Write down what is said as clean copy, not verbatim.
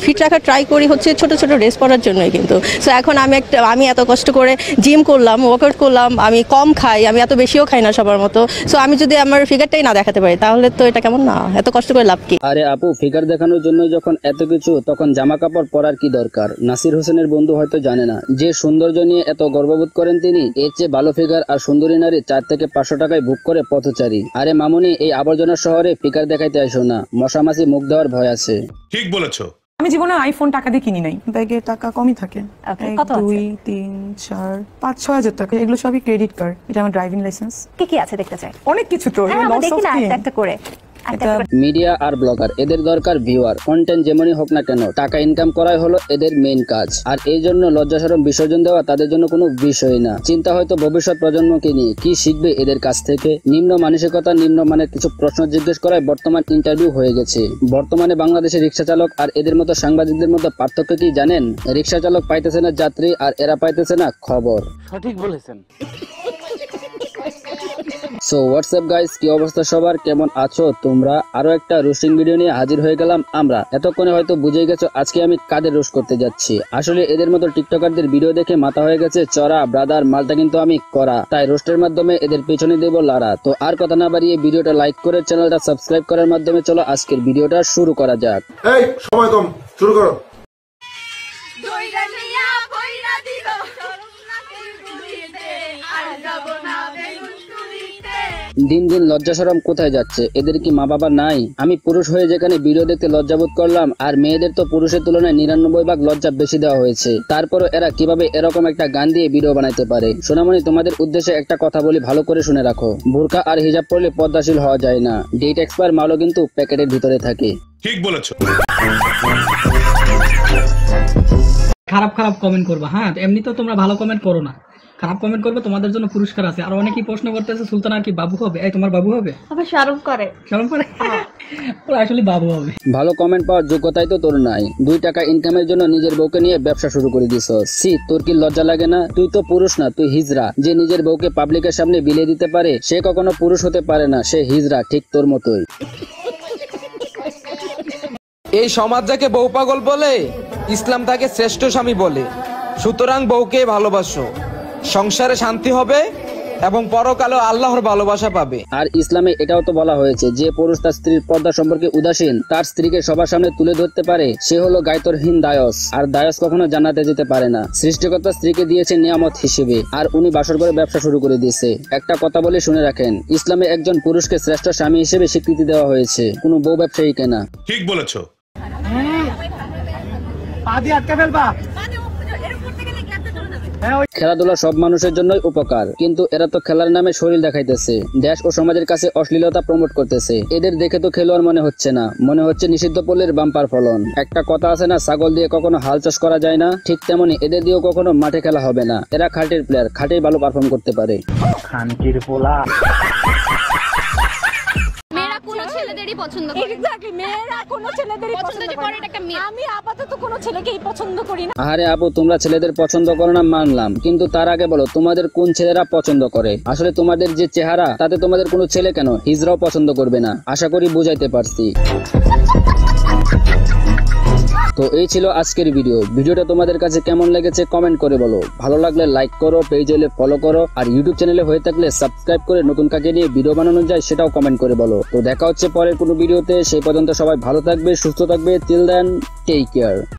Fit রাখার try করি হচ্ছে ছোট ছোট ড্রেস পরার জন্যই কিন্তু। সো এখন আমি এত কষ্ট করে জিম করলাম, ওয়ার্কআউট করলাম, আমি কম খাই, আমি এত বেশিও খাই না সবার মতো। সো আমি যদি আমার ফিগারটাই না দেখাতে পারি তাহলে তো এটা কেমন না, এত কষ্ট করে লাভ কি? আরে আপু, ফিগার দেখানোর জন্য যখন এত কিছু, তখন জামা কাপড় পরার কি দরকার? নাসির হোসেনের বন্ধু হয়তো জানে না যে সৌন্দর্য নিয়ে এত গর্ববোধ করেন তিনি। এর চেয়ে ভালো ফিগার আর সুন্দরী নারী 4 থেকে 500 টাকায় বুক করে পথচারী। আরে মামুনি, এই আবর্জনার শহরে ফিগার দেখাইতে আসো না, মশামাছি মুখ দেওয়ার ভয় আছে। ঠিক বলেছো। আমি জীবনে আইফোন টাকা দিয়ে কিনি নাই, ব্যাগে টাকা কমই থাকে। 1 2 3 4 5 6 হাজার টাকা, এগুলো সবই ক্রেডিট কার্ড, এটা আমার ড্রাইভিং লাইসেন্স। কি আছে দেখতে চাই? অনেক কিছু তো, দেখি না একটা করে। মিডিয়া আর ব্লগার, এদের দরকার ভিউয়ার। কন্টেন্ট যেমনই হোক না কেন, টাকা ইনকাম করাই হলো এদের মেইন কাজ। আর এই জন্য লজ্জাশরম বিসর্জন দেওয়া তাদের জন্য কোনো বিষয় না। চিন্তা হয়তো ভবিষ্যৎ প্রজন্মকে নিয়ে কি শিখবে এদের কাছ থেকে। নিম্ন মানসিকতা, নিম্ন মানের কিছু প্রশ্ন জিজ্ঞেস করায় বর্তমান ইন্টারভিউ হয়ে গেছে। বর্তমানে বাংলাদেশের রিক্সা চালক আর এদের মতো সাংবাদিকদের মধ্যে পার্থক্য কি জানেন? রিক্সা চালক পাইতেছে না যাত্রী, আর এরা পাইতেছে না খবর। সঠিক বলেছেন। সো হোয়াটসঅ্যাপ গাইস, কি অবস্থা সবার, কেমন আছো তোমরা? আরো একটা রোস্টিং ভিডিও নিয়ে হাজির হয়ে গেলাম আমরা। এতক্ষণে হয়তো বুঝে গেছো আজকে আমি কাদের রোস্ট করতে যাচ্ছি। আসলে এদের মতো টিকটকারদের ভিডিও দেখে মাথা হয়ে গেছে চড়া। ব্রাদার, মালটা কিন্তু আমি করা, তাই রোস্টের মাধ্যমে এদের পেছনে দেব লারা। তো আর কথা না বাড়িয়ে ভিডিওটা লাইক করে চ্যানেলটা সাবস্ক্রাইব করার মাধ্যমে চলো আজকের ভিডিওটা শুরু করা যাক। এই সময় কম, শুরু করো। দিন দিন লজ্জাশরম কোথায় যাচ্ছে? এদের কি মা বাবা নাই? আমি পুরুষ হয়ে যেখানে ভিডিও দেখতে লজ্জাবোধ করলাম, আর মেয়েদের তো পুরুষের তুলনায় 99 ভাগ লজ্জা বেশি দেওয়া হয়েছে। তারপরও এরা কিভাবে এরকম একটা গান দিয়ে ভিডিও বানাইতে পারে? সোনামণি, তোমাদের উদ্দেশ্যে একটা কথা বলি, ভালো করে শুনে রাখো। বোরকা আর হিজাব পরলে পর্দাশীল হওয়া যায় না। ডেট এক্সপায়ার মালও কিন্তু প্যাকেটের ভিতরে থাকে। ঠিক বলেছো। খারাপ কমেন্ট করবা, হ্যাঁ এমনি তো তোমরা ভালো কমেন্ট করো না, খারাপ কমেন্ট করবে, তোমাদের জন্য পুরস্কার আছে। আর অনেকেই প্রশ্ন করতেছে সুলতান আর কি বাবু হবে? এই তোমার বাবু হবে? আবার শরম করে ওরা আসলে বাবু হবে। ভালো কমেন্ট পাওয়ার যোগ্যতাই তো তোর নাই। 2 টাকা ইনকামের জন্য নিজের বউকে নিয়ে ব্যবসা শুরু করে দিছ। সি, তোর কি লজ্জা লাগে না? তুই তো পুরুষ না, তুই হিজড়া। যে নিজের বউকে পাবলিকের সামনে বিলিয়ে দিতে পারে সে কখনো পুরুষ হতে পারে না, সে হিজড়া, ঠিক তোর মতোই। এই সমাজ যাকে বউ পাগল বলে, ইসলাম তাকে শ্রেষ্ঠ স্বামী বলে। সুতরাং বউকে ভালোবাসো, সংসারে শান্তি হবে এবং পরকালে আল্লাহর ভালোবাসা পাবে। আর ইসলামে এটাও তো বলা হয়েছে যে পুরুষ তার স্ত্রীর পর্দা সম্পর্কে উদাসীন, তার স্ত্রীকে সবার সামনে তুলে ধরতে পারে, সে হলো গায়তরহীন দায়স। আর দায়স কখনো জান্নাতে যেতে পারে না। সৃষ্টিকর্তা স্ত্রীকে দিয়েছে নিয়ামত হিসেবে, আর উনি বাসর করে ব্যবসা শুরু করে দিয়েছে। একটা কথা বলে শুনে রাখেন, ইসলামে একজন পুরুষকে শ্রেষ্ঠ স্বামী হিসেবে স্বীকৃতি দেওয়া হয়েছে, কোনো বউ ব্যবসায়ীকে না। ঠিক বলেছো। খেলাধুলা সব মানুষের জন্যই উপকার, কিন্তু এরা তো খেলার নামে শরীর দেখাইতেছে, দেশ ও সমাজের কাছে অশ্লীলতা প্রমোট করতেছে। এদের দেখে তো খেলোয়াড় মনে হচ্ছে না, মনে হচ্ছে নিষিদ্ধ পল্লীর বাম্পার ফলন। একটা কথা আছে না, ছাগল দিয়ে কখনো হাল চাষ করা যায় না, ঠিক তেমনি এদের দিয়েও কখনো মাঠে খেলা হবে না। এরা খাটের প্লেয়ার, খাটেই ভালো পারফর্ম করতে পারে। খানকির পোলা। পছন্দ করে। এক্স্যাক্টলি, মেয়েরা কোনো ছেলেদেরই পছন্দ করে না। আমি আপাতত কোনো ছেলেকেই পছন্দ করি না। আরে আপু, তোমরা ছেলেদের পছন্দ করো না মানলাম, কিন্তু তার আগে বলো তোমাদের কোন ছেলেরা পছন্দ করে? আসলে তোমাদের যে চেহারা, তাতে তোমাদের কোনো ছেলে কেন হিজড়াও পছন্দ করবে না। আশা করি বুঝাইতে পারছি। তো এই ছিল আজকের ভিডিওটা তোমাদের কাছে কেমন লেগেছে কমেন্ট করে বলো। ভালো লাগলে লাইক করো, পেজ হলে ফলো করো, আর ইউটিউব চ্যানেলে হয়ে থাকলে সাবস্ক্রাইব করে নতুন কাকে নিয়ে ভিডিও বানানো যায় সেটাও কমেন্ট করে বলো। তো দেখা হচ্ছে পরের কোনো ভিডিওতে, সেই পর্যন্ত সবাই ভালো থাকবে, সুস্থ থাকবে। Till then, take care.